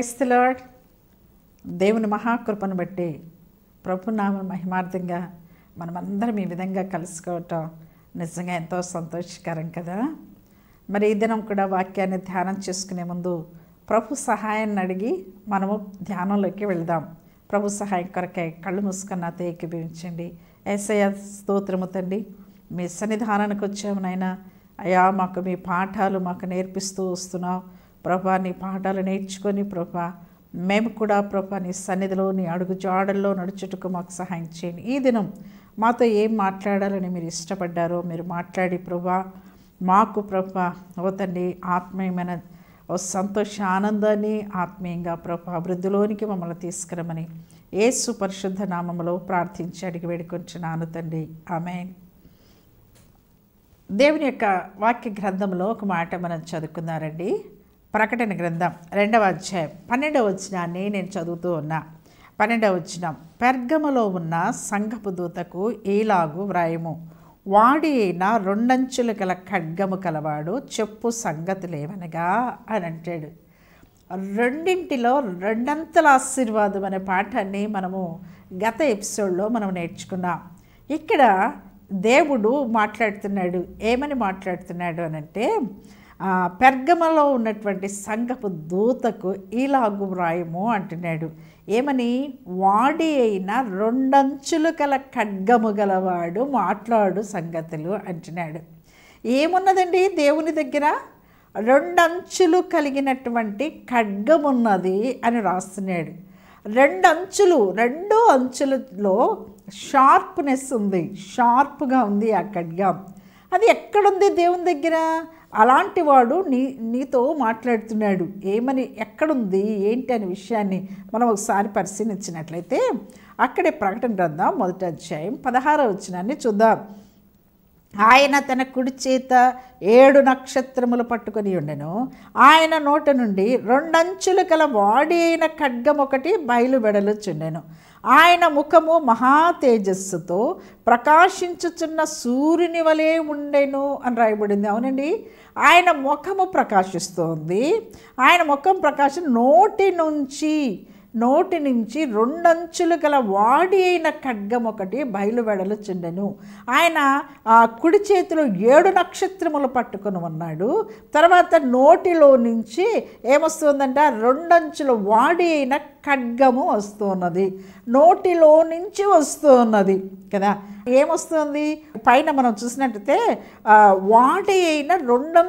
Praise the lord. దేవుని మహాకృపను బట్టి ప్రభునామ మహిమార్థంగా మనమందరం ఈ విధంగా కలుసుకోవటం నిజంగా ఎంతో సంతోషకరం కదా. మరి ఈ దినం కూడా వాక్యాన్ని ధ్యానం చేసుకునే ముందు ప్రభు సహాయాన్ని అడిగి మనము ధ్యానంలోకి వెళ్దాం. ప్రభు సహాయం కొరకై కళ్ళు మూసుకొని నాతో ఏకీభవించండి. యేసయ్య స్తోత్రము తండ్రి, మీ సన్నిధానానికి వచ్చాము నాయనా. అయ్యా, మాకు మీ పాఠాలు మాకు నేర్పిస్తూ వస్తున్నావు ప్రభా. నీ పాఠాలు నేర్చుకొని ప్రభా మేము కూడా ప్రభా నీ సన్నిధిలో నీ అడుగు జాడల్లో నడుచుటకు మాకు సహాయం చేయండి. ఈ దినం మాతో ఏం మాట్లాడాలని మీరు ఇష్టపడ్డారో మీరు మాట్లాడి ప్రభా మాకు ప్రభా ఓ తండ్రి ఆత్మీయమైన ఓ సంతోష ఆనందాన్ని ఆత్మీయంగా ప్రభా అభివృద్ధిలోనికి మమ్మల్ని తీసుకురమని యేసు పరిశుద్ధ నామములో ప్రార్థించి అడిగి వేడుకొంచున్నాను తండ్రి, ఆమేన్. దేవుని యొక్క వాక్య గ్రంథంలో ఒక మాట మనం చదువుకున్నారండి. ప్రకటన గ్రంథం 2వ అధ్యాయం 12వ వచనాన్ని నేను చదువుతూ ఉన్నా. 12వ వచనం, పెర్గములో ఉన్న సంఘపు దూతకు ఈలాగు వ్రాయము, వాడి అయిన 2 అంచులు గల ఖడ్గము కలవాడు చెప్పు సంగతులేవనగా అని అంటాడు. రెండింటిలో 2 అంతల ఆశీర్వాదం అనే పాఠాన్ని మనము గత ఎపిసోడ్లో మనం నేర్చుకున్నాం. ఇక్కడ దేవుడు మాట్లాడుతున్నాడు. ఏమని మాట్లాడుతున్నాడు అనంటే, పెర్గమలో ఉన్నటువంటి సంఘపు దూతకు ఇలాగు వ్రాయము అంటున్నాడు. ఏమని? వాడి అయిన 2 అంచులు గల ఖడ్గము గలవాడు మాట్లాడు సంగతులు అంటున్నాడు. ఏమున్నదండి దేవుని దగ్గర? 2 అంచులు కలిగినటువంటి ఖడ్గమున్నది అని రాస్తున్నాడు. 2 అంచులు, 2 అంచులలో షార్ప్నెస్ ఉంది, షార్ప్గా ఉంది ఆ ఖడ్గం. అది ఎక్కడుంది దేవుని దగ్గర? అలాంటి వాడు నీతో మాట్లాడుతున్నాడు. ఏమని, ఎక్కడుంది, ఏంటి అనే విషయాన్ని మనం ఒకసారి పరిశీలించినట్లయితే అక్కడే ప్రకటన గ్రంథం 1వ అధ్యాయం 16వ వచనాన్ని చూద్దాం. ఆయన తన కుడి చేత 7 నక్షత్రములు పట్టుకొని ఉండెను. ఆయన నోట నుండి 2 అంచులు గల వాడి అయిన ఖడ్గం ఒకటి బయలువెడలుచుండెను. ఆయన ముఖము మహా తేజస్సుతో ప్రకాశించుచున్న సూర్యుని వలె ఉండెను అని రాయబడింది. అవునండి, ఆయన ముఖము ప్రకాశిస్తోంది. ఆయన ముఖం ప్రకాశం నోటి నుంచి 2 అంచులు గల వాడి అయిన ఖడ్గం ఒకటి బయలువెడలుచుండెను. ఆయన కుడి చేతిలో 7 నక్షత్రములు పట్టుకొని ఉన్నాడు. తర్వాత నోటిలో నుంచి ఏమొస్తుందంట? 2 అంచుల వాడి అయిన ఖడ్గము వస్తున్నది. నోటిలో నుంచి వస్తున్నది కదా. ఏమొస్తుంది? పైన మనం చూసినట్టయితే వాడి అయిన 2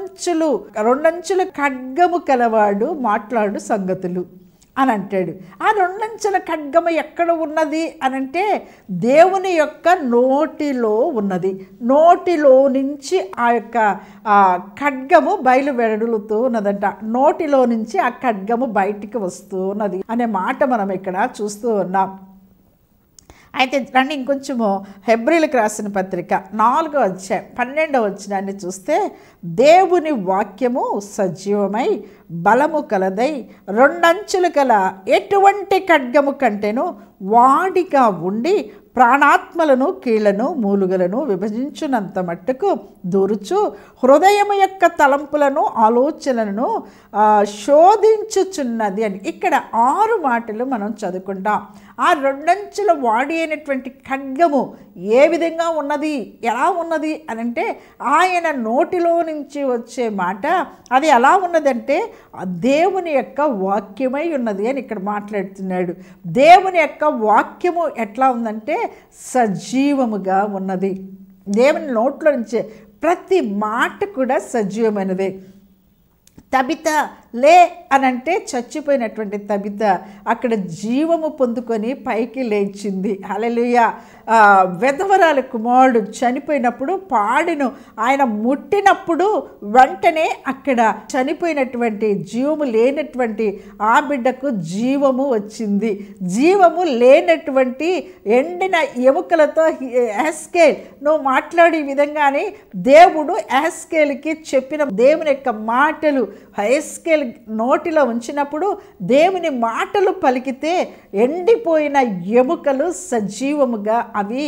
అంచుల ఖడ్గము కలవాడు మాట్లాడు సంగతులు అని అంటాడు. ఆ 2 అంచుల ఖడ్గము ఎక్కడ ఉన్నది అనంటే దేవుని యొక్క నోటిలో ఉన్నది. నోటిలో నుంచి ఆ యొక్క ఖడ్గము బయలువెడలుతూ ఉన్నదంట. నోటిలో నుంచి ఆ ఖడ్గము బయటికి వస్తూ ఉన్నది అనే మాట మనం ఇక్కడ చూస్తూ ఉన్నాం. అయితే రండి ఇంకొంచెము హెబ్రీలకు రాసిన పత్రిక 4వ అధ్యాయం 12వ వచనాన్ని చూస్తే, దేవుని వాక్యము సజీవమై బలము కలదై 2 అంచులు గల ఎటువంటి ఖడ్గము కంటేను వాడిగా ఉండి ప్రాణాత్మలను కీళ్లను మూలుగలను విభజించునంత మట్టుకు దూరుచు హృదయము యొక్క తలంపులను ఆలోచనలను శోధించుచున్నది అని ఇక్కడ 6 మాటలు మనం చదువుకుంటాం. ఆ 2 అంచుల వాడి అయినటువంటి ఖడ్గము ఏ విధంగా ఉన్నది, ఎలా ఉన్నది అనంటే ఆయన నోటిలో నుంచి వచ్చే మాట అది ఎలా ఉన్నదంటే దేవుని యొక్క వాక్యమై ఉన్నది అని ఇక్కడ మాట్లాడుతున్నాడు. దేవుని యొక్క వాక్యము ఎట్లా ఉందంటే సజీవముగా ఉన్నది. దేవుని నోట్లో నుంచి ప్రతి మాట కూడా సజీవమైనదే. తబిత లే అనంటే చచ్చిపోయినటువంటి తబిత అక్కడ జీవము పొందుకొని పైకి లేచింది. హల్లెలూయా. వెధవరాలు కుమారుడు చనిపోయినప్పుడు పాడెను. ఆయన ముట్టినప్పుడు వెంటనే అక్కడ చనిపోయినటువంటి జీవము లేనటువంటి ఆ బిడ్డకు జీవము వచ్చింది. జీవము లేనటువంటి ఎండిన ఎముకలతో ఎహెస్కేల్ నువ్వు మాట్లాడే విధంగానే దేవుడు ఎహెస్కేల్కి చెప్పిన దేవుని యొక్క మాటలు ఎహెస్కేల్ నోటిలో ఉంచినప్పుడు దేవుని మాటలు పలికితే ఎండిపోయిన ఎముకలు సజీవముగా అవి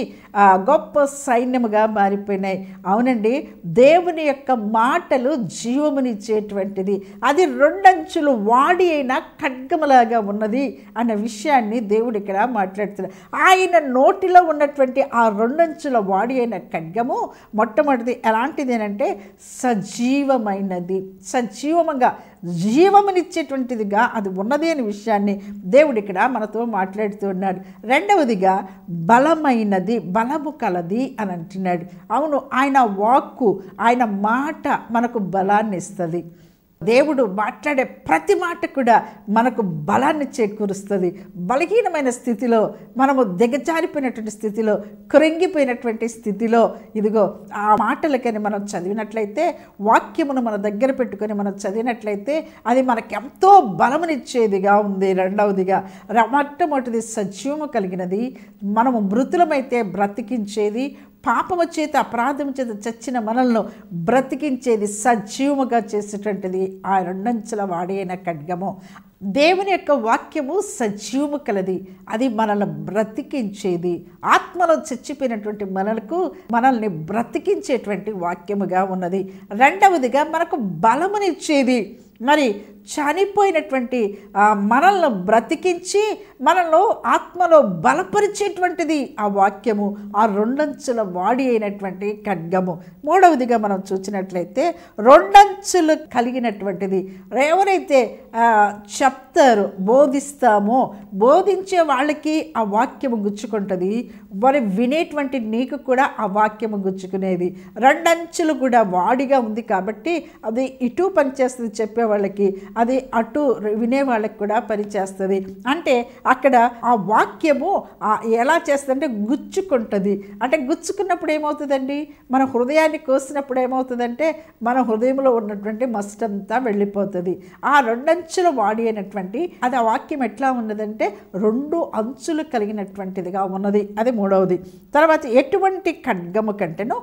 గొప్ప సైన్యముగా మారిపోయినాయి. అవునండి, దేవుని యొక్క మాటలు జీవమునిచ్చేటువంటిది. అది రెండంచులు వాడి అయిన ఖడ్గములాగా ఉన్నది అన్న విషయాన్ని దేవుడు ఇక్కడ మాట్లాడుతున్నాడు. ఆయన నోటిలో ఉన్నటువంటి ఆ రెండంచుల వాడి అయిన ఖడ్గము మొట్టమొదటిది ఎలాంటిది అంటే సజీవమైనది, సజీవముగా జీవమునిచ్చేటువంటిదిగా అది ఉన్నది అనే విషయాన్ని దేవుడు ఇక్కడ మనతో మాట్లాడుతూ ఉన్నాడు. రెండవదిగా బలమైనది, బలము కలది అని అంటున్నాడు. అవును, ఆయన వాక్కు, ఆయన మాట మనకు బలాన్ని ఇస్తుంది. దేవుడు మాట్లాడే ప్రతి మాట కూడా మనకు బలాన్ని చేకూరుస్తుంది. బలహీనమైన స్థితిలో, మనము దిగజారిపోయినటువంటి స్థితిలో, కృంగిపోయినటువంటి స్థితిలో ఇదిగో ఆ మాటలకని మనం చదివినట్లయితే, వాక్యమును మన దగ్గర పెట్టుకొని మనం చదివినట్లయితే అది మనకెంతో బలమునిచ్చేదిగా ఉంది. రెండవదిగా మొట్టమొదటిది సజీవము కలిగినది, మనము మృతులమైతే బ్రతికించేది, పాపము చేత అపరాధము చేత చచ్చిన మనల్ని బ్రతికించేది, సజీవముగా చేసేటువంటిది ఆ రెండంచెల వాడి అయిన ఖడ్గము. దేవుని యొక్క వాక్యము సజీవము కలది, అది మనల్ని బ్రతికించేది. ఆత్మలో చచ్చిపోయినటువంటి మనల్ని బ్రతికించేటువంటి వాక్యముగా ఉన్నది. రెండవదిగా మనకు బలమునిచ్చేది, మరి చనిపోయినటువంటి మనల్ని బ్రతికించి మనలో ఆత్మలో బలపరిచేటువంటిది ఆ వాక్యము, ఆ రెండంచుల వాడి అయినటువంటి ఖడ్గము. మూడవదిగా మనం చూసినట్లయితే రెండంచులు కలిగినటువంటిది. ఎవరైతే చెప్తారో, బోధిస్తామో, బోధించే వాళ్ళకి ఆ వాక్యము గుచ్చుకుంటుంది, మరి వినేటువంటి నీకు కూడా ఆ వాక్యము గుచ్చుకునేది. రెండంచులు కూడా వాడిగా ఉంది కాబట్టి అది ఇటు పనిచేస్తుంది చెప్పే వాళ్ళకి, అది అటు వినే వాళ్ళకి కూడా పనిచేస్తుంది. అంటే అక్కడ ఆ వాక్యము ఎలా చేస్తుందంటే గుచ్చుకుంటుంది. అంటే గుచ్చుకున్నప్పుడు ఏమవుతుందండి, మన హృదయాన్ని కోసినప్పుడు ఏమవుతుందంటే మన హృదయంలో ఉన్నటువంటి మస్టంతా వెళ్ళిపోతుంది. ఆ రెండంచుల వాడి అయినటువంటి అది ఆ వాక్యం ఎట్లా ఉన్నదంటే రెండు అంచులు కలిగినటువంటిదిగా ఉన్నది. అది మూడవది. తర్వాత ఎటువంటి ఖడ్గము కంటేనో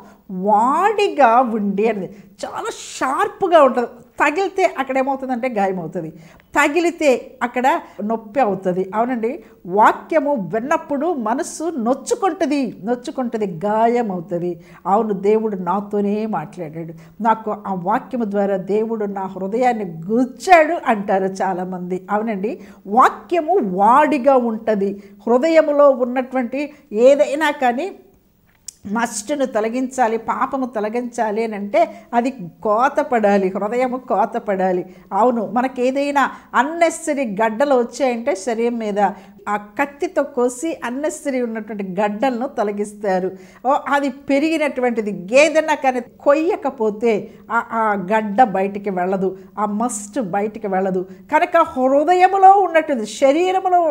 వాడిగా ఉండి అనేది చాలా షార్ప్గా ఉంటుంది. తగిలితే అక్కడ ఏమవుతుందంటే గాయమవుతుంది, తగిలితే అక్కడ నొప్పి అవుతుంది. అవునండి, వాక్యము విన్నప్పుడు మనసు నొచ్చుకుంటుంది, గాయం అవుతుంది. అవును, దేవుడు నాతోనే మాట్లాడాడు, నాకు ఆ వాక్యము ద్వారా దేవుడు నా హృదయాన్ని గుచ్చాడు అంటారు చాలామంది. అవునండి, వాక్యము వాడిగా ఉంటుంది. హృదయములో ఉన్నటువంటి ఏదైనా కానీ మస్టును తొలగించాలి, పాపము తొలగించాలి అని అంటే అది కోతపడాలి, హృదయము కోతపడాలి. అవును, మనకేదైనా అన్నెసరీ గడ్డలు వచ్చాయంటే శరీరం మీద ఆ కత్తితో కోసి అన్నెసరీ ఉన్నటువంటి గడ్డలను తొలగిస్తారు. అది పెరిగినటువంటిది ఏదైనా కానీ కొయ్యకపోతే ఆ గడ్డ బయటికి వెళ్ళదు, ఆ మస్ట్ బయటికి వెళ్ళదు. కనుక హృదయములో ఉన్నటువంటి శరీరములో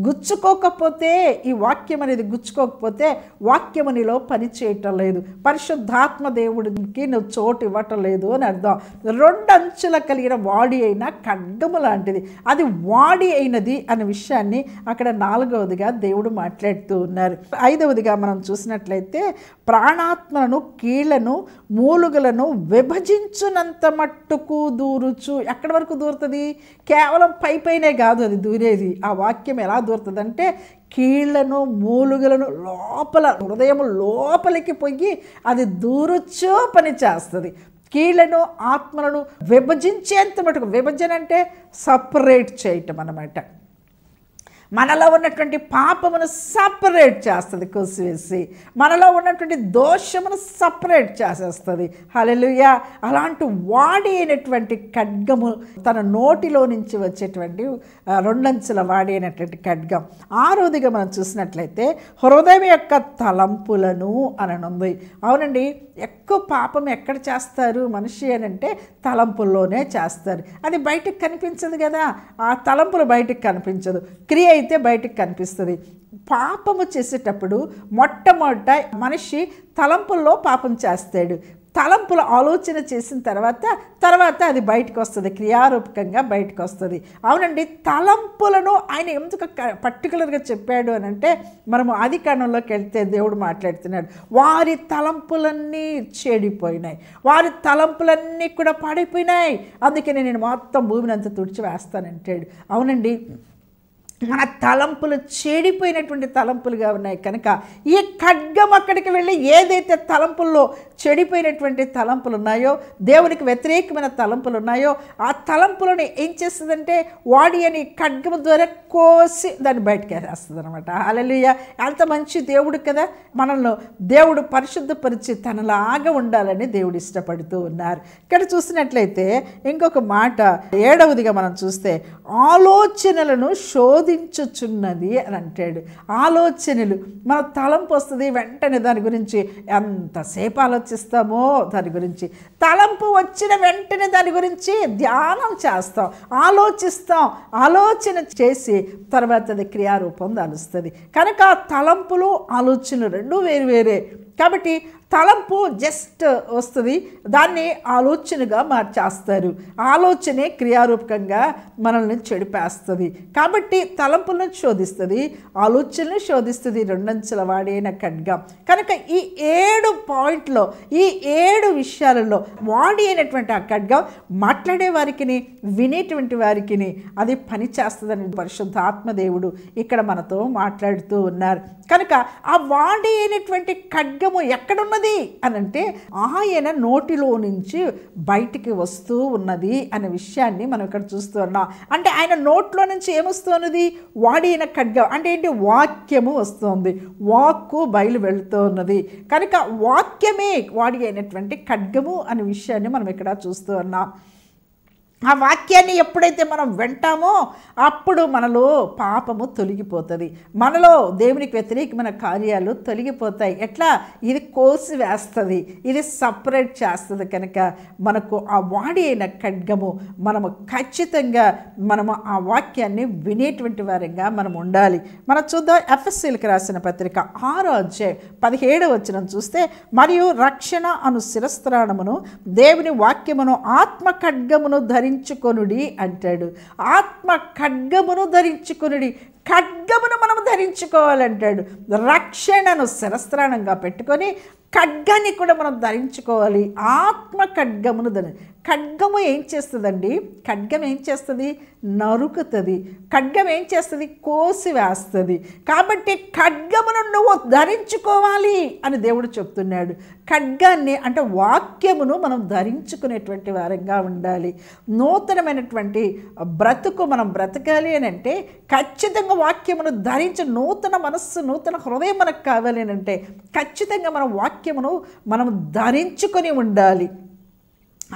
గుచ్చుకోకపోతే, ఈ వాక్యం అనేది గుచ్చుకోకపోతే వాక్యము నీలో పని చేయటం లేదు, పరిశుద్ధాత్మ దేవుడికి నువ్వు చోటు ఇవ్వటం లేదు అని అర్థం. రెండు అంచుల కలిగిన వాడి అయిన ఖడ్గము లాంటిది, అది వాడి అయినది అనే విషయాన్ని అక్కడ నాలుగవదిగా దేవుడు మాట్లాడుతూ ఉన్నారు. ఐదవదిగా మనం చూసినట్లయితే ప్రాణాత్మలను, కీళ్లను, మూలుగలను విభజించునంత మట్టుకు దూరుచు. ఎక్కడి వరకు దూరుతుంది? కేవలం పైనే కాదు అది దూరేది. ఆ వాక్యం ఎలా దూరుతుందంటే కీళ్లను, మూలుగలను లోపల, హృదయం లోపలికి పోయి అది దూరుచు పని చేస్తుంది. కీళ్లను, ఆత్మలను విభజించేంత మటుకు, విభజన అంటే సపరేట్ చేయటం అన్నమాట. మనలో ఉన్నటువంటి పాపమును సపరేట్ చేస్తుంది, కోసివేసి మనలో ఉన్నటువంటి దోషమును సపరేట్ చేసేస్తుంది. హల్లెలూయా. అలాంటి వాడి అయినటువంటి ఖడ్గము, తన నోటిలో నుంచి వచ్చేటువంటి రెండంచుల వాడి అయినటువంటి ఖడ్గం. ఆరోదిగా మనం చూసినట్లయితే హృదయం యొక్క తలంపులను అని ఉంది. అవునండి, ఎక్కువ పాపం ఎక్కడ చేస్తారు మనిషి అని అంటే తలంపుల్లోనే చేస్తారు. అది బయటకు కనిపించదు కదా, ఆ తలంపులు బయటకు కనిపించదు, క్రియ అయితే బయటకు కనిపిస్తుంది. పాపము చేసేటప్పుడు మొట్టమొదట మనిషి తలంపుల్లో పాపం చేస్తాడు, తలంపుల ఆలోచన చేసిన తర్వాత అది బయటకు వస్తుంది, క్రియారూపకంగా బయటకు వస్తుంది. అవునండి, తలంపులను ఆయన ఎందుకు పర్టికులర్గా చెప్పాడు అని అంటే, మనము ఆది కాండంలోకి వెళ్తే దేవుడు మాట్లాడుతున్నాడు, వారి తలంపులన్నీ చెడిపోయినాయి, వారి తలంపులన్నీ కూడా పాడైపోయినాయి, అందుకని నేను మొత్తం భూమిని అంతా తుడిచి వేస్తానంటాడు. అవునండి, మన తలంపులు చెడిపోయినటువంటి తలంపులుగా ఉన్నాయి కనుక ఈ ఖడ్గం అక్కడికి వెళ్ళి ఏదైతే తలంపుల్లో చెడిపోయినటువంటి తలంపులు ఉన్నాయో, దేవునికి వ్యతిరేకమైన తలంపులు ఉన్నాయో, ఆ తలంపులను ఏం చేస్తుందంటే వాడి అని ఖడ్గము ద్వారా కోసి దాన్ని బయటకు వేస్తుంది అనమాట. హల్లెలూయా! అంత మంచి దేవుడు కదా, మనల్ని దేవుడు పరిశుద్ధపరిచి తనలాగా ఉండాలని దేవుడు ఇష్టపడుతూ ఉన్నారు. ఇక్కడ చూసినట్లయితే ఇంకొక మాట 7వదిగా మనం చూస్తే ఆలోచనలను శోధించుచున్నది అని అంటాడు. ఆలోచనలు, మన తలంపు వస్తుంది, వెంటనే దాని గురించి ఎంతసేపు ఆలోచిస్తామో దాని గురించి, తలంపు వచ్చిన వెంటనే దాని గురించి ధ్యానం చేస్తాం, ఆలోచిస్తాం, ఆలోచన చేసి తర్వాత అది క్రియారూపం దాలుస్తుంది. కనుక తలంపులు ఆలోచనలు రెండు వేరే కాబట్టి తలంపు జస్ట్ వస్తుంది, దాన్ని ఆలోచనగా మార్చేస్తారు, ఆలోచనే క్రియారూపకంగా మనల్ని చెడిపేస్తుంది. కాబట్టి తలంపులను శోధిస్తుంది, ఆలోచనలు శోధిస్తుంది, రెండంచెల వాడైన ఖడ్గం. కనుక ఈ 7 పాయింట్లో, ఈ 7 విషయాలలో వాడి అయినటువంటి ఆ ఖడ్గం మాట్లాడే వారికి, వినేటువంటి వారికి అది పని చేస్తుందని పరిశుద్ధాత్మదేవుడు ఇక్కడ మనతో మాట్లాడుతూ ఉన్నారు. కనుక ఆ వాడి అయినటువంటి ఖడ్గము ఎక్కడున్నది అని అంటే, ఆయన నోటిలో నుంచి బయటికి వస్తూ ఉన్నది అనే విషయాన్ని మనం ఇక్కడ చూస్తూ ఉన్నాం. అంటే ఆయన నోట్లో నుంచి ఏమొస్తున్నది? వాడి అయిన ఖడ్గం అంటే ఏంటి? వాక్యము వస్తుంది, వాక్కు బయలు వెళుతూ ఉన్నది. కనుక వాక్యమే వాడి అయినటువంటి ఖడ్గము అనే విషయాన్ని మనం ఇక్కడ చూస్తూ ఉన్నాం. ఆ వాక్యాన్ని ఎప్పుడైతే మనం వింటామో అప్పుడు మనలో పాపము తొలగిపోతుంది, మనలో దేవునికి వ్యతిరేకమైన కార్యాలు తొలగిపోతాయి. ఎట్లా? ఇది కోసి వేస్తుంది, ఇది సపరేట్ చేస్తుంది. కనుక మనకు ఆ వాడి అయిన ఖడ్గము, మనము ఖచ్చితంగా మనము ఆ వాక్యాన్ని వినేటువంటి వారంగా మనం ఉండాలి. మనం చూద్దాం ఎఫెసీయులకు రాసిన పత్రిక 6వ అధ్యాయం 17వ వచనం చూస్తే, మరియు రక్షణ అను శిరస్త్రాణమును దేవుని వాక్యమును ఆత్మ ఖడ్గమును ధరించుకొనుడి అంటాడు. ఆత్మ ఖడ్గమును ధరించుకొనుడి, ఖడ్గమును మనం ధరించుకోవాలంటాడు. రక్షణను శిరస్త్రాణంగా పెట్టుకొని ఖడ్గాన్ని కూడా మనం ధరించుకోవాలి. ఆత్మ ఖడ్గమును ఖడ్గము ఏం చేస్తుందండి? ఖడ్గం ఏం చేస్తుంది? నరుకుతుంది. ఖడ్గం ఏం చేస్తుంది? కోసి వేస్తుంది. కాబట్టి ఖడ్గమును నువ్వు ధరించుకోవాలి అని దేవుడు చెప్తున్నాడు. ఖడ్గాన్ని అంటే వాక్యమును మనం ధరించుకునేటువంటి వారంగా ఉండాలి. నూతనమైనటువంటి బ్రతుకు మనం బ్రతకాలి అని అంటే ఖచ్చితంగా వాక్యమును ధరించి, నూతన మనస్సు, నూతన హృదయం మనకు కావాలి అని అంటే ఖచ్చితంగా మనం వాక్యమును మనం ధరించుకొని ఉండాలి.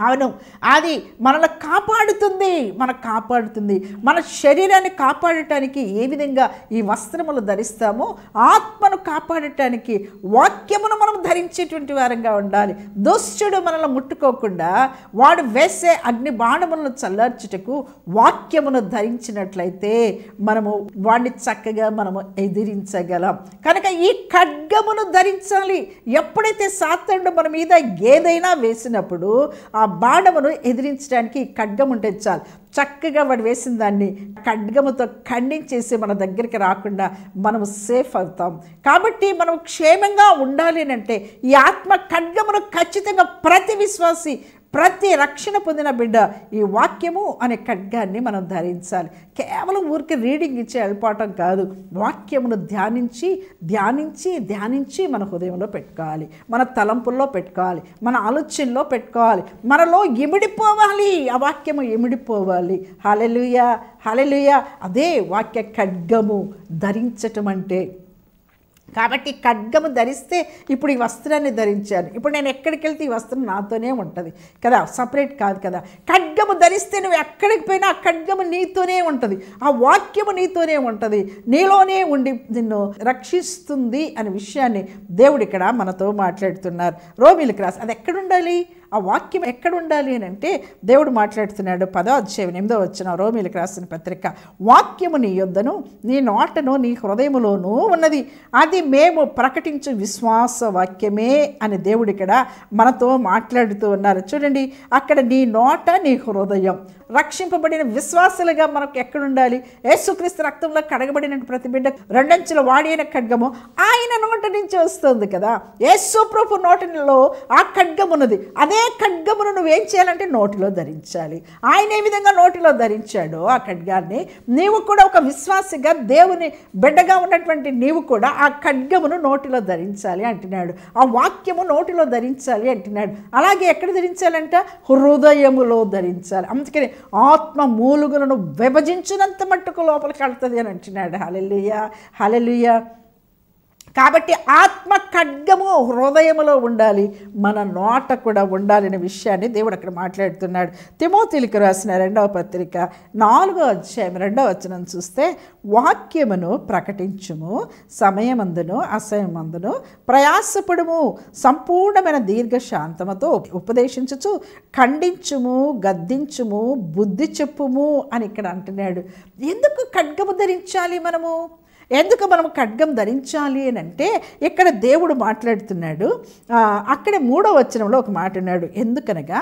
అవును, అది మనల్ని కాపాడుతుంది, మన శరీరాన్ని కాపాడటానికి ఏ విధంగా ఈ వస్త్రములు ధరిస్తామో ఆత్మను కాపాడటానికి వాక్యమును మనం ధరించేటువంటి వారంగా ఉండాలి. దుష్టుడు మనల్ని ముట్టుకోకుండా వాడు వేసే అగ్ని బాణములను చల్లార్చుటకు వాక్యమును ధరించినట్లయితే మనము వాడిని చక్కగా మనము ఎదిరించగలం. కనుక ఈ ఖడ్గమును ధరించాలి. ఎప్పుడైతే సాతానుడు మన మీద ఏదైనా వేసినప్పుడు ఆ బాణమును ఎదిరించడానికి ఖడ్గం ఉంటే చాలు, చక్కగా వాడు వేసిన దాన్ని ఖడ్గముతో ఖండించేసి మన దగ్గరికి రాకుండా మనము సేఫ్ అవుతాం. కాబట్టి మనం క్షేమంగా ఉండాలి అంటే ఈ ఆత్మ ఖడ్గమును ఖచ్చితంగా ప్రతి విశ్వాసి, ప్రతి రక్షణ పొందిన బిడ్డ ఈ వాక్యము అనే ఖడ్గాన్ని మనం ధరించాలి. కేవలం ఊరికి రీడింగ్ ఇచ్చి వెళ్ళిపోవటం కాదు, వాక్యమును ధ్యానించి మన హృదయంలో పెట్టుకోవాలి, మన తలంపుల్లో పెట్టుకోవాలి, మన ఆలోచనలో పెట్టుకోవాలి, మనలో ఇమిడిపోవాలి, ఆ వాక్యము ఇమిడిపోవాలి. హల్లెలూయా, హల్లెలూయా. అదే వాక్య ఖడ్గము ధరించటం అంటే. కాబట్టి ఖడ్గము ధరిస్తే ఇప్పుడు ఈ వస్త్రాన్ని ధరించాను, ఇప్పుడు నేను ఎక్కడికి వెళ్తే ఈ వస్త్రం నాతోనే ఉంటుంది కదా, సపరేట్ కాదు కదా. ఖడ్గము ధరిస్తే నువ్వు ఎక్కడికి పోయినా ఆ ఖడ్గము నీతోనే ఉంటుంది, ఆ వాక్యము నీతోనే ఉంటుంది, నీలోనే ఉండి నిన్ను రక్షిస్తుంది అనే విషయాన్ని దేవుడు ఇక్కడ మనతో మాట్లాడుతున్నారు. రోమీయులకు రాసి అది ఎక్కడ ఉండాలి? ఆ వాక్యం ఎక్కడ ఉండాలి అని అంటే దేవుడు మాట్లాడుతున్నాడు 10వ అధ్యాయం 8వ వచనం రోమీయులకు రాసిన పత్రిక, వాక్యము నీ యొద్దను నీ నోటను నీ హృదయములోనూ ఉన్నది, అది మేము ప్రకటించు విశ్వాస వాక్యమే అని దేవుడు ఇక్కడ మనతో మాట్లాడుతూ ఉన్నారు. చూడండి, అక్కడ నీ నోట నీ హృదయం, రక్షింపబడిన విశ్వాసులుగా మనకు ఎక్కడుండాలి? యేసుక్రీస్తు రక్తంలో కడగబడిన ప్రతి బిడ్డ రెండంచుల వాడిన ఖడ్గము ఆయన నోట నుంచి వస్తుంది కదా. యేసు ప్రభు నోటిలో ఆ ఖడ్గం ఉన్నది. అదే ఖడ్గమును నువ్వేం చేయాలంటే నోటిలో ధరించాలి. ఆయన ఏ విధంగా నోటిలో ధరించాడో ఆ ఖడ్గాన్ని నీవు కూడా ఒక విశ్వాసిగా దేవుని బిడ్డగా ఉన్నటువంటి నీవు కూడా ఆ ఖడ్గమును నోటిలో ధరించాలి అంటున్నాడు. ఆ వాక్యము నోటిలో ధరించాలి అంటున్నాడు. అలాగే ఎక్కడ ధరించాలంట? హృదయములో ధరించాలి. అందుకని ఆత్మ మూలుగులను విభజించినంత మట్టుకు లోపలికి వెళ్తుంది అని అంటున్నాడు. హల్లెలూయా, హల్లెలూయా. కాబట్టి ఆత్మ ఖడ్గము హృదయములో ఉండాలి, మన నోట కూడా ఉండాలనే విషయాన్ని దేవుడు అక్కడ మాట్లాడుతున్నాడు. తిమోతిలకు రాసిన 2వ పత్రిక 4వ అధ్యాయం 2వ వచనం చూస్తే, వాక్యమును ప్రకటించుము, సమయమందును అసమయమందును ప్రయాసపడుము, సంపూర్ణమైన దీర్ఘశాంతముతో ఉపదేశించుచు ఖండించుము, గద్దించుము, బుద్ధి చెప్పుము అని ఇక్కడ అంటున్నాడు. ఎందుకు ఖడ్గము ధరించాలి మనము? ఎందుకు మనం ఖడ్గం ధరించాలి అని అంటే ఇక్కడ దేవుడు మాట్లాడుతున్నాడు. అక్కడ 3వ వచనంలో ఒక మాట అన్నాడు, ఎందుకనగా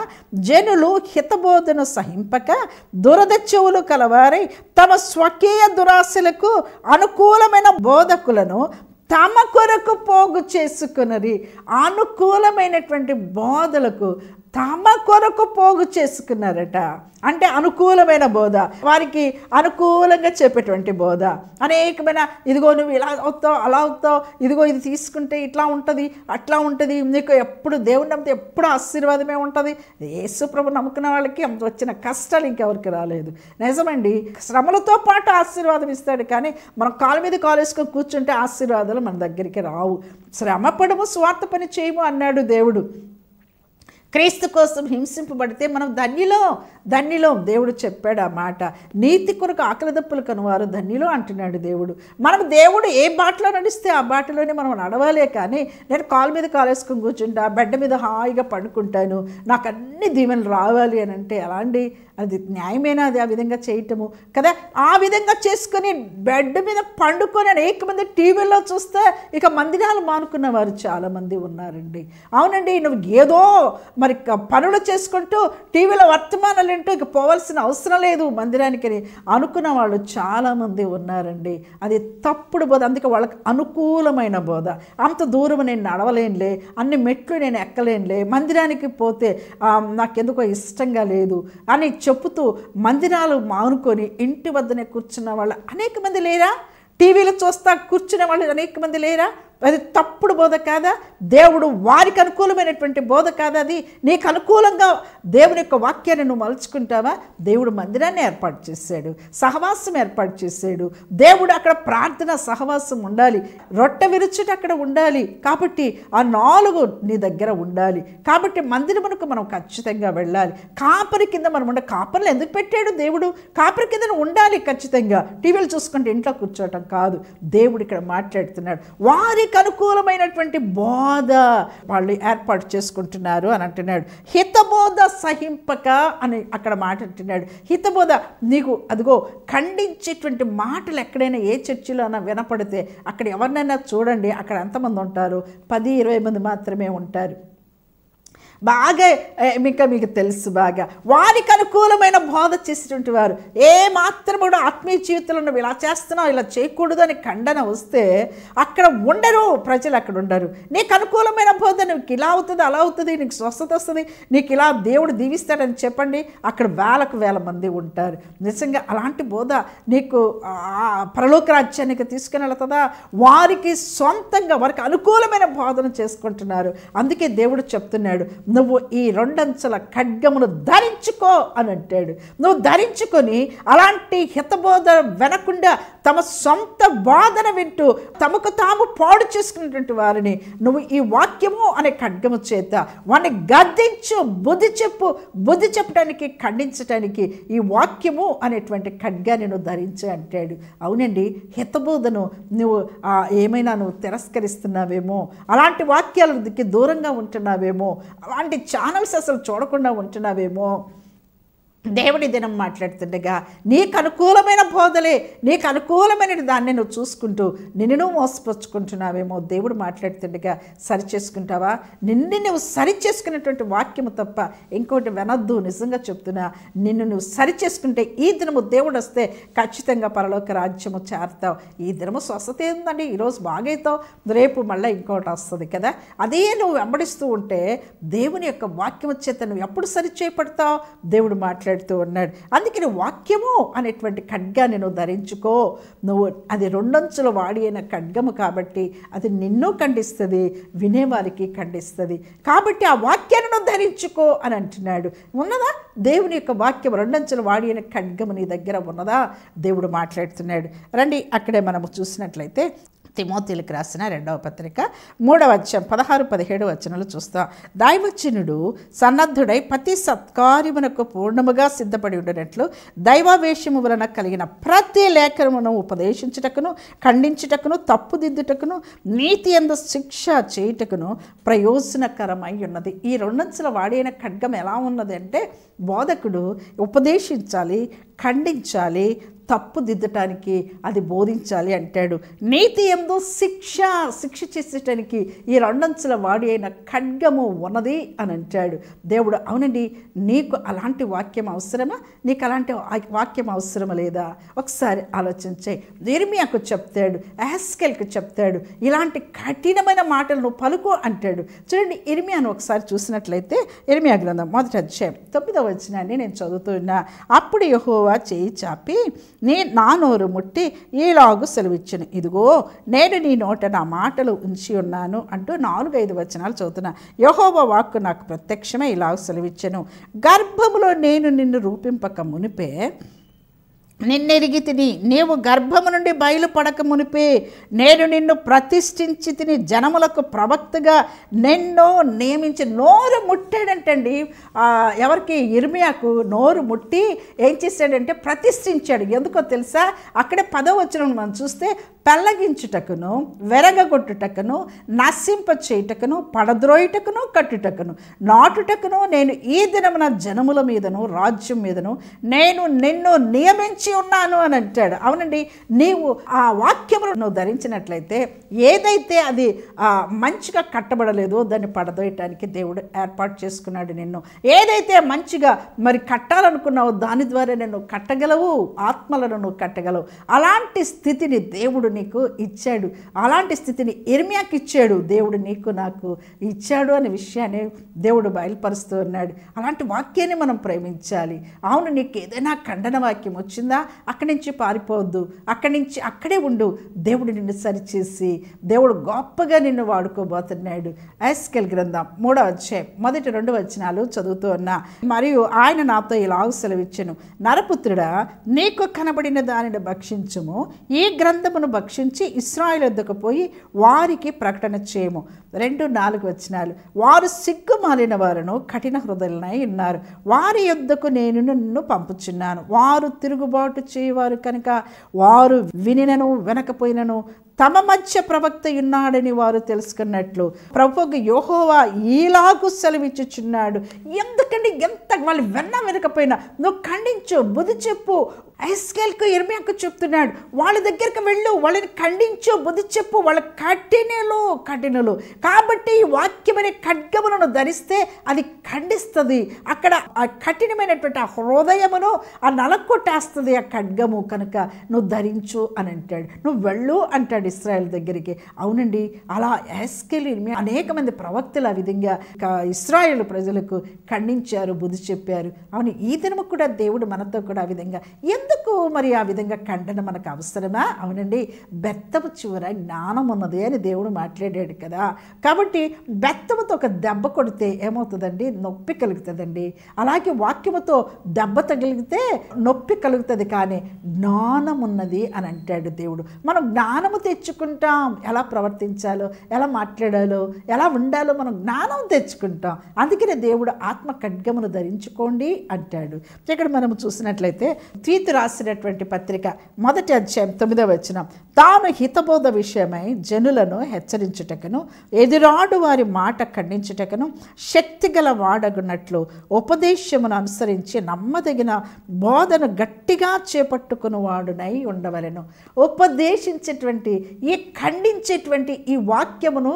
జనులు హితబోధను సహింపక దురద చెవులు కలవారై తమ స్వకీయ దురాశలకు అనుకూలమైన బోధకులను తమ కొరకు పోగు చేసుకున్నది. అనుకూలమైనటువంటి బోధలకు తమ కొరకు పోగు చేసుకున్నారట. అంటే అనుకూలమైన బోధ, వారికి అనుకూలంగా చెప్పేటువంటి బోధ, అనేకమైన ఇదిగో నువ్వు ఇలా అవుతావు, అలా అవుతావు, ఇదిగో ఇది తీసుకుంటే ఇట్లా ఉంటుంది, అట్లా ఉంటుంది, నీకు ఎప్పుడు దేవుని నమ్మితే ఎప్పుడు ఆశీర్వాదమే ఉంటుంది. యేసు ప్రభు నమ్ముకున్న వాళ్ళకి అంత వచ్చిన కష్టాలు ఇంకెవరికి రాలేదు. నిజమండి, శ్రమలతో పాటు ఆశీర్వాదం ఇస్తాడు, కానీ మనం కాళ్ళ మీద కాలు వేసుకొని కూర్చుంటే ఆశీర్వాదాలు మన దగ్గరికి రావు. శ్రమపడము, స్వార్థ పని చేయము అన్నాడు దేవుడు. క్రీస్తు కోసం హింసింపబడితే మనం ధన్యులో దేవుడు చెప్పాడు ఆ మాట. నీతి కొరకు ఆకలి దప్పులు కనువారు ధన్యులు అంటున్నాడు దేవుడు. మనం దేవుడు ఏ బాటలో నడిస్తే ఆ బాటలోనే మనం నడవాలే, కానీ నేను కాలు మీద కాలు వేసుకొని కూర్చుంటా, బెడ్ మీద హాయిగా పడుకుంటాను, నాకు అన్ని దీవెనలు రావాలి అని అంటే ఎలా అండి? అది న్యాయమేనా? అది ఆ విధంగా చేయటము కదా? ఆ విధంగా చేసుకొని బెడ్ మీద పండుకొని అనేక మంది టీవీలో చూస్తే ఇక మందిరాలు మానుకున్న వారు చాలామంది ఉన్నారండి. అవునండి, నువ్వు ఏదో మరి పనులు చేసుకుంటూ టీవీలో వర్తమానాలు వింటూ ఇక పోవాల్సిన అవసరం లేదు మందిరానికి అనుకున్న వాళ్ళు చాలామంది ఉన్నారండి. అది తప్పుడు బోధ. అందుకే వాళ్ళకి అనుకూలమైన బోధ. అంత దూరం నేను నడవలేనులే, అన్ని మెట్లు నేను ఎక్కలేనులే, మందిరానికి పోతే నాకెందుకో ఇష్టంగా లేదు అని చెప్పుతూ మందిరాలు మానుకొని ఇంటి వద్దనే కూర్చున్న వాళ్ళు అనేక మంది లేరా? టీవీలో చూస్తా కూర్చునే వాళ్ళు అనేక మంది లేరా? అది తప్పుడు బోధ కాదా? దేవుడు వారికి అనుకూలమైనటువంటి బోధ కాదా అది? నీకు అనుకూలంగా దేవుని యొక్క వాక్యాన్ని నువ్వు మలుచుకుంటావా? దేవుడు మందిరాన్ని ఏర్పాటు చేశాడు, సహవాసం ఏర్పాటు చేశాడు. దేవుడు అక్కడ ప్రార్థన సహవాసం ఉండాలి, రొట్టె విరుచుట అక్కడ ఉండాలి. కాబట్టి ఆ 4 నీ దగ్గర ఉండాలి. కాబట్టి మందిరమునకు మనం ఖచ్చితంగా వెళ్ళాలి. కాపరి కింద మనం ఉండాలి. కాపర్లు ఎందుకు పెట్టాడు దేవుడు? కాపరి కింద ఉండాలి ఖచ్చితంగా. టీవీలు చూసుకుంటే ఇంట్లో కూర్చోవటం కాదు. దేవుడు ఇక్కడ మాట్లాడుతున్నాడు. వారికి అనుకూలమైనటువంటి బోధ వాళ్ళు ఏర్పాటు చేసుకుంటున్నారు అని అంటున్నాడు. హితబోధ సహింపక అని అక్కడ మాట అంటున్నాడు. హితబోధ నీకు అదిగో ఖండించేటువంటి మాటలు ఎక్కడైనా ఏ చర్చిలో అయినా వినపడితే అక్కడ ఎవరినైనా చూడండి, అక్కడ ఎంతమంది ఉంటారు? 10-20 మంది మాత్రమే ఉంటారు. బాగా మీకు తెలుసు, బాగా వారికి అనుకూలమైన బోధ చేసేటువంటి వారు ఏ మాత్రం కూడా ఆత్మీయ జీవితంలో నువ్వు ఇలా చేస్తున్నావు, ఇలా చేయకూడదు అని ఖండన వస్తే అక్కడ ఉండరు ప్రజలు, అక్కడ ఉండరు. నీకు అనుకూలమైన బోధ, నీకు ఇలా అవుతుంది, అలా అవుతుంది, నీకు స్వస్థత వస్తుంది, నీకు ఇలా దేవుడు దీవిస్తాడని చెప్పండి, అక్కడ వేల మంది ఉంటారు. నిజంగా అలాంటి బోధ నీకు పరలోక రాజ్యానికి తీసుకుని వెళ్తుందా? వారికి సొంతంగా వారికి అనుకూలమైన బోధన చేసుకుంటున్నారు. అందుకే దేవుడు చెప్తున్నాడు, నువ్వు ఈ 2 అంచుల ఖడ్గమును ధరించుకో అని అంటాడు. నువ్వు ధరించుకొని అలాంటి హితబోధ వినకుండా తమ సొంత బోధన వింటూ తమకు తాము పాడు చేసుకున్నటువంటి వారిని నువ్వు ఈ వాక్యము అనే ఖడ్గము చేత వారిని గద్దించు, బుద్ధి చెప్పడానికి, ఖండించడానికి ఈ వాక్యము అనేటువంటి ఖడ్గాన్ని నువ్వు ధరించు అంటాడు. అవునండి, హితబోధను నువ్వు ఏమైనా నువ్వు తిరస్కరిస్తున్నావేమో, అలాంటి వాక్యాలకి దూరంగా ఉంటున్నావేమో, అలాంటి ఛానల్స్ అసలు చూడకుండా ఉంటున్నావేమో. దేవుడి దినం మాట్లాడుతుండగా నీకు అనుకూలమైన బోధలే, నీకు అనుకూలమైన దాన్ని నువ్వు చూసుకుంటూ నిన్ను మోసపరుచుకుంటున్నావేమో. దేవుడు మాట్లాడుతుండగా సరి చేసుకుంటావా? నిన్ను నువ్వు సరి చేసుకునేటువంటి వాక్యము తప్ప ఇంకోటి వినొద్దు. నిజంగా చెప్తున్నా, నిన్ను నువ్వు సరి చేసుకుంటే ఈ దినము దేవుడు వస్తే ఖచ్చితంగా పరలోక రాజ్యము చేరతావు. ఈ దినము స్వస్థత ఏందండి, ఈరోజు బాగైతావు, రేపు మళ్ళీ ఇంకోటి వస్తుంది కదా. అదే నువ్వు వెంబడిస్తూ ఉంటే దేవుని యొక్క వాక్యము చేత నువ్వు ఎప్పుడు సరి చేయబడతావు? దేవుడు మాట్లాడుతూ ఉన్నాడు. అందుకని వాక్యము అనేటువంటి ఖడ్గాన్ని నువ్వు ధరించుకో. నువ్వు అది రెండంచుల వాడి అయిన ఖడ్గము కాబట్టి అది నిన్ను ఖండిస్తుంది, వినేవారికి ఖండిస్తుంది. కాబట్టి ఆ వాక్యాన్ని నువ్వు ధరించుకో అని అంటున్నాడు. ఉన్నదా? దేవుని యొక్క వాక్యం రెండంచుల వాడి అయిన ఖడ్గము నీ దగ్గర ఉన్నదా? దేవుడు మాట్లాడుతున్నాడు. రండి, అక్కడే మనము చూసినట్లయితే తిమోతిలకు రాసిన 2వ పత్రిక 3వ అధ్యాయం 16-17 వచనాలు చూస్తాం. దైవజనుడు సన్నద్ధుడై ప్రతి సత్కార్యమునకు పూర్ణముగా సిద్ధపడి ఉండనట్లు దైవావేశము వలన కలిగిన ప్రతి లేఖనమును ఉపదేశించుటకును, ఖండించుటకును, తప్పుదిద్దుటకును, నీతి యందు శిక్ష చేయుటకును ప్రయోజనకరమై ఉన్నది. ఈ రెండంచుల వాడైన ఖడ్గం ఎలా ఉన్నది అంటే, బోధకుడు ఉపదేశించాలి, ఖండించాలి, తప్పుదిద్దటానికి అది బోధించాలి అంటాడు. నీతి యందు శిక్ష చేసేటానికి ఈ రెండంచుల వాడి అయిన ఖడ్గము ఉన్నది అని అంటాడు దేవుడు. అవునండి, నీకు అలాంటి వాక్యం అవసరమా? నీకు అలాంటి వాక్యం అవసరమా లేదా? ఒకసారి ఆలోచించే. ఇర్మియాకు చెప్తాడు, యెహెజ్కేలుకు చెప్తాడు, ఇలాంటి కఠినమైన మాటలు నువ్వు పలుకు అంటాడు. చూడండి, ఇర్మియాను ఒకసారి చూసినట్లయితే ఇర్మియా గ్రంథం 1వ అధ్యాయం 9వ వచనాన్ని నేను చదువుతున్నా. అప్పుడు యెహోవా చేయి చాపి నా నోరు ముట్టి ఈలాగు సెలవిచ్చును, ఇదిగో నేను నీ నోట నా మాటలు ఉంచి ఉన్నాను అంటూ 4-5 వచనాలు చదువుతున్నా. యెహోవా వాక్కు నాకు ప్రత్యక్షమే ఇలాగ సెలవిచ్చెను, గర్భములో నేను నిన్ను రూపింపక మునిపే నిన్నెరిగి తిని, నీవు గర్భము నుండి బయలుపడక మునిపే నేను నిన్ను ప్రతిష్ఠించి తిని, జనములకు ప్రవక్తగా నిన్ను నియమించి. నోరు ముట్టాడంటండి. ఎవరికి? ఇర్మియాకు నోరు ముట్టి ఏం చేశాడంటే ప్రతిష్ఠించాడు. ఎందుకో తెలుసా? అక్కడే 10వ వచనం మనం చూస్తే, పెళ్ళగించుటకును, వెరగగొట్టుటకును, నశింప చేయుటకును, పడద్రోయుటకును, కట్టుటకును, నాటుటకును నేను ఈ దినమున జనముల మీదను రాజ్యం మీదను నేను నిన్ను నియమించి ఉన్నాను అని అంటాడు. అవునండి, నీవు ఆ వాక్యమును నువ్వు ధరించినట్లయితే ఏదైతే అది మంచిగా కట్టబడలేదో దాన్ని పడదోయటానికి దేవుడు ఏర్పాటు చేసుకున్నాడు నిన్ను. ఏదైతే మంచిగా మరి కట్టాలనుకున్నావో దాని ద్వారా నేను కట్టగలవు, ఆత్మలను నువ్వు కట్టగలవు. అలాంటి స్థితిని దేవుడు నీకు ఇచ్చాడు. అలాంటి స్థితిని ఇర్మియాకి ఇచ్చాడు. దేవుడు నీకు నాకు ఇచ్చాడు అనే విషయాన్ని దేవుడు బయలుపరుస్తూ ఉన్నాడు. అలాంటి వాక్యాన్ని మనం ప్రేమించాలి. అవును, నీకు ఏదైనా ఖండన వాక్యం వచ్చిందా, అక్కడి నుంచి పారిపోవద్దు, అక్కడి నుంచి అక్కడే ఉండు. దేవుడు నిన్ను సరిచేసి దేవుడు గొప్పగా నిన్ను వాడుకోబోతున్నాడు. యెహెజ్కేలు గ్రంథం 3వ అధ్యాయం 1-2 వచనాలు చదువుతూ ఉన్నా. మరియు ఆయన నాతో ఇలాగ సెలవిచ్చెను, నరపుత్రుడా, నీకు కనబడిన దానిని భక్షించుము, ఈ గ్రంథమును భక్షించి ఇశ్రాయేలు వద్దకు పోయి వారికి ప్రకటన చేయము. 2-4 వచనాలు. వారు సిగ్గుమాలిన వారును కఠిన హృదయులనై ఉన్నారు, వారి యొద్దకు నేను నిన్ను పంపుచున్నాను. వారు తిరుగుబాటు చేయవారు కనుక వారు వినినను వినకపోయినను తమ మధ్య ప్రవక్త ఉన్నాడని వారు తెలుసుకున్నట్లు ప్రభువు యెహోవా ఈలాగు సెలవిచ్చుచున్నాడు. ఎందుకంటే ఎంత వాళ్ళు వినకపోయినా నువ్వు ఖండించు, బుద్ధి చెప్పు. యెహెజ్కేలుకు ఇర్మియాకు చెప్తున్నాడు, వాళ్ళ దగ్గరికి వెళ్ళు, వాళ్ళని ఖండించు, బుద్ధి చెప్పు. వాళ్ళ కఠినులు కాబట్టి ఈ వాక్యమనే ఖడ్గమును ధరిస్తే అది ఖండిస్తుంది. అక్కడ ఆ కఠినమైనటువంటి ఆ హృదయమును ఆ నలకొట్టేస్తుంది ఆ ఖడ్గము. కనుక నువ్వు ధరించు అని అంటాడు. నువ్వు వెళ్ళు అంటాడు ఇశ్రాయేల్ దగ్గరికి. అవునండి, అలా యెహెజ్కేలు ఇర్మియా అనేక మంది ప్రవక్తలు ఆ విధంగా ఇశ్రాయేలు ప్రజలకు ఖండించారు, బుద్ధి చెప్పారు. అవును, ఈ దినము కూడా దేవుడు మనతో కూడా ఆ విధంగా ఎందుకు మరి ఆ విధంగా ఖండన మనకు అవసరమా? అవునండి, బెత్తము చివర జ్ఞానం ఉన్నది అని దేవుడు మాట్లాడాడు కదా. కాబట్టి బెత్తముతో ఒక దెబ్బ కొడితే ఏమవుతుందండి? నొప్పి కలుగుతుందండి. అలాగే వాక్యముతో దెబ్బ తగిలితే నొప్పి కలుగుతుంది, కానీ జ్ఞానం ఉన్నది అని అంటాడు దేవుడు. మనం జ్ఞానము తెచ్చుకుంటాం, ఎలా ప్రవర్తించాలో, ఎలా మాట్లాడాలో, ఎలా ఉండాలో మనం జ్ఞానం తెచ్చుకుంటాం. అందుకనే దేవుడు ఆత్మ ఖడ్గమును ధరించుకోండి అంటాడు. ఇక్కడ మనం చూసినట్లయితే తీతు రాసిన రాసినటువంటి పత్రిక 1:9 తాను హితబోధ విషయమై జనులను హెచ్చరించుటకును ఎదురాడు వారి మాట ఖండించుటకును శక్తిగల వాడగున్నట్లు ఉపదేశమును అనుసరించి నమ్మదగిన బోధను గట్టిగా చేపట్టుకుని వాడునై ఉండవలెను. ఉపదేశించేటువంటి ఈ ఖండించేటువంటి ఈ వాక్యమును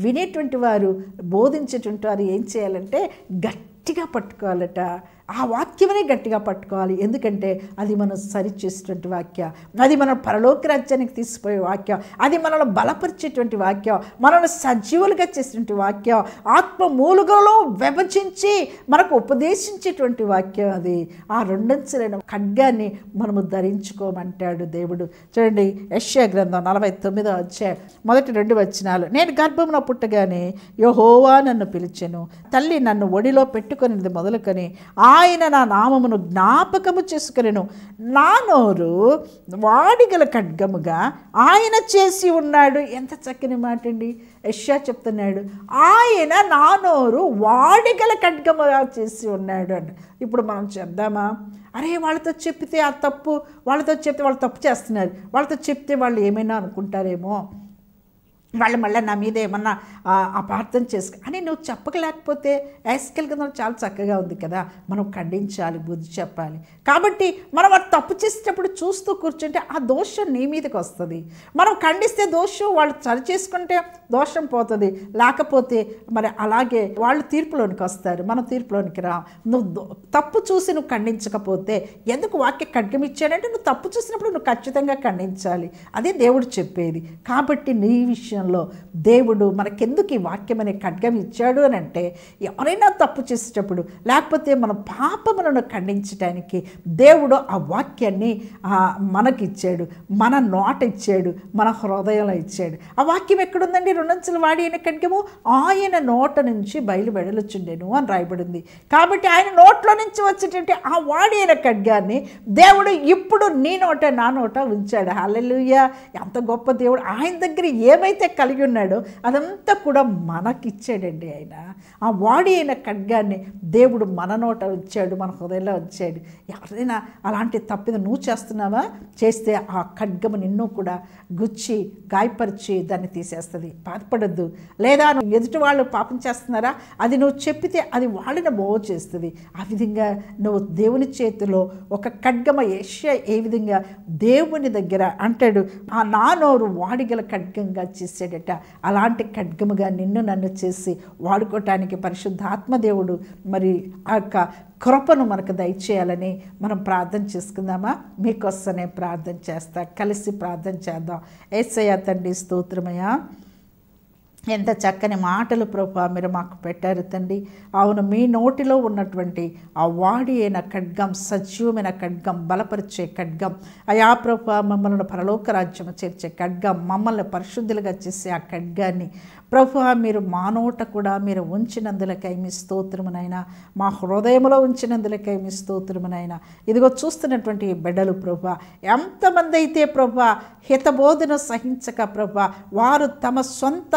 వినేటువంటి వారు, బోధించేటువంటి వారు ఏం చేయాలంటే గట్టిగా పట్టుకోవాలట. ఆ వాక్యమనే గట్టిగా పట్టుకోవాలి. ఎందుకంటే అది మనం సరిచేసేటువంటి వాక్యం, అది మనం పరలోక రాజ్యానికి తీసిపోయే వాక్యం, అది మనల్ని బలపరిచేటువంటి వాక్యం, మనల్ని సజీవులుగా చేసేటువంటి వాక్యం, ఆత్మ మూలుగలో విభజించి మనకు ఉపదేశించేటువంటి వాక్యం. అది ఆ రెండంచెలైన ఖడ్గాన్ని మనము ధరించుకోమంటాడు దేవుడు. చూడండి, యెషయా గ్రంథం 49:1-2 నేను గర్భమున పుట్టగానే యెహోవా నన్ను పిలిచెను, తల్లి నన్ను ఒడిలో పెట్టుకునేది మొదలుకొని ఆయన నా నామమును జ్ఞాపకము చేసుకొనెను. నా నోరు వాడిగల ఖడ్గముగా ఆయన చేసి ఉన్నాడు. ఎంత చక్కని మాట అండి. యెషయా చెప్తున్నాడు, ఆయన నా నోరు వాడిగల ఖడ్గముగా చేసి ఉన్నాడు అంట. ఇప్పుడు మనం చెప్దామా? అరే వాళ్ళతో చెప్పితే ఆ తప్పు, వాళ్ళతో చెప్తే వాళ్ళు తప్పు చేస్తున్నారు, వాళ్ళతో చెప్తే వాళ్ళు ఏమైనా అనుకుంటారేమో, వాళ్ళు మళ్ళీ నా మీద ఏమన్నా అపార్థం చేసుకో అని నువ్వు చెప్పలేకపోతే యాస్కెల్ కింద చాలా చక్కగా ఉంది కదా. మనం ఖండించాలి, బుద్ధి చెప్పాలి. కాబట్టి మనం అది తప్పు చేసేటప్పుడు చూస్తూ కూర్చుంటే ఆ దోషం నీ మీదకి వస్తుంది. మనం ఖండిస్తే దోషం వాళ్ళు సరి చేసుకుంటే దోషం పోతుంది. లేకపోతే మరి అలాగే వాళ్ళు తీర్పులోనికి వస్తారు, మనం తీర్పులోనికి రా. నువ్వు తప్పు చూసి నువ్వు ఖండించకపోతే, ఎందుకు వాక్య ఖడ్గం ఇచ్చాడంటే నువ్వు తప్పు చూసినప్పుడు నువ్వు ఖచ్చితంగా ఖండించాలి. అదే దేవుడు చెప్పేది. కాబట్టి నీ విషయంలో దేవుడు మనకెందుకు ఈ వాక్యం అనే ఖడ్గం ఇచ్చాడు అని అంటే, ఎవరైనా తప్పు చేసేటప్పుడు లేకపోతే మన పాపములను ఖండించడానికి దేవుడు ఆ వాక్యాన్ని మనకిచ్చాడు, మన నోట ఇచ్చాడు, మన హృదయంలో ఇచ్చాడు. ఆ వాక్యం ఎక్కడుందండి? రెండంచెల వాడి అయిన ఖడ్గము ఆయన నోట నుంచి బయలువెడలుచుండెను అని రాయబడింది. కాబట్టి ఆయన నోట్లో నుంచి వచ్చేటంటే ఆ వాడి అయిన ఖడ్గాన్ని దేవుడు ఇప్పుడు నీ నోట నా నోట ఉంచాడు. హల్లెలూయా! ఎంత గొప్ప దేవుడు! ఆయన దగ్గర ఏమైతే కలిగి ఉన్నాడో అదంతా కూడా మనకిచ్చాడండి. ఆయన ఆ వాడి అయిన ఖడ్గాన్ని దేవుడు మన నోట ఉంచాడు, మన హృదయంలో ఉంచాడు. ఎవరైనా అలాంటి తప్పిద నువ్వు చేస్తున్నావా? చేస్తే ఆ ఖడ్గము నిన్ను కూడా గుచ్చి గాయపరిచి దాన్ని తీసేస్తుంది. బాధపడద్దు. లేదా నువ్వు ఎదుటి వాళ్ళు పాపం చేస్తున్నారా, అది నువ్వు చెప్పితే అది వాళ్ళని బాగు చేస్తుంది. ఆ విధంగా నువ్వు దేవుని చేతిలో ఒక ఖడ్గమ యెషయా ఏ విధంగా దేవుని దగ్గర అంటాడు, ఆ నా నోరు వాడిగల ఖడ్గంగా చేసాడట. అలాంటి ఖడ్గముగా నిన్ను నన్ను చేసి వాడుకోవటానికి పరిశుద్ధాత్మ దేవుడు మరి ఆ యొక్క కృపను మనకు దయచేయాలని మనం ప్రార్థన చేసుకుందామా? మీకోసమే ప్రార్థన చేస్తా, కలిసి ప్రార్థన చేద్దాం. యేసయ్య తండ్రి స్తోత్రమయ్యా, ఎంత చక్కని మాటలు ప్రభువా మీరు మాకు పెట్టారు తండ్రి. అవును, మీ నోటిలో ఉన్నటువంటి ఆ వాడి అయిన ఖడ్గం, సజీవమైన ఖడ్గం, బలపరిచే ఖడ్గం అయా ప్రభువా, మమ్మల్ని పరలోక రాజ్యము చేర్చే ఖడ్గం, మమ్మల్ని పరిశుద్ధులుగా చేసే ఆ ఖడ్గాన్ని ప్రభువా మీరు మా నోట కూడా మీరు ఉంచినందులకై మీ స్తోత్రమునైనా, మా హృదయంలో ఉంచినందులకై మీ స్తోత్రమునైనా. ఇదిగో చూస్తున్నటువంటి బిడ్డలు ప్రభువా, ఎంతమంది అయితే ప్రభువా హితబోధన సహించక ప్రభువా వారు తమ సొంత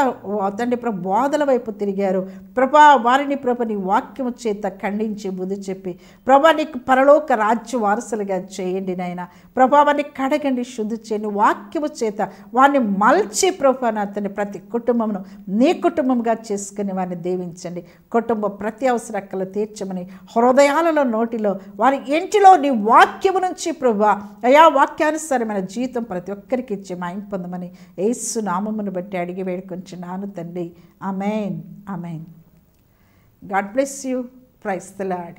తండ్రి ప్రభు బోధల వైపు తిరిగారు ప్రభా, వారిని ప్రభు నీ వాక్యము చేత ఖండించి బుద్ధి చెప్పి ప్రభా నీకు పరలోక రాజ్య వారసులుగా చేయండి నాయన. ప్రభా వారిని కడగండి, శుద్ధి చేయండి, వాక్యము చేత వారిని మల్చి ప్రభా నా తండ్రి ప్రతి కుటుంబమును నీ కుటుంబంగా చేసుకుని వారిని దీవించండి. కుటుంబ ప్రతి అవసరక్కలు తీర్చమని హృదయాలలో నోటిలో వారి ఇంటిలో నీ వాక్యము నుంచి ప్రభా అయా వాక్యానుసారమైన జీవితం ప్రతి ఒక్కరికి ఇచ్చి మాయం పొందమని యేసు నామమును బట్టి అడిగి వేడుకొంచున్నాను తండ్రి. Amen, amen. God bless you. Praise the lord.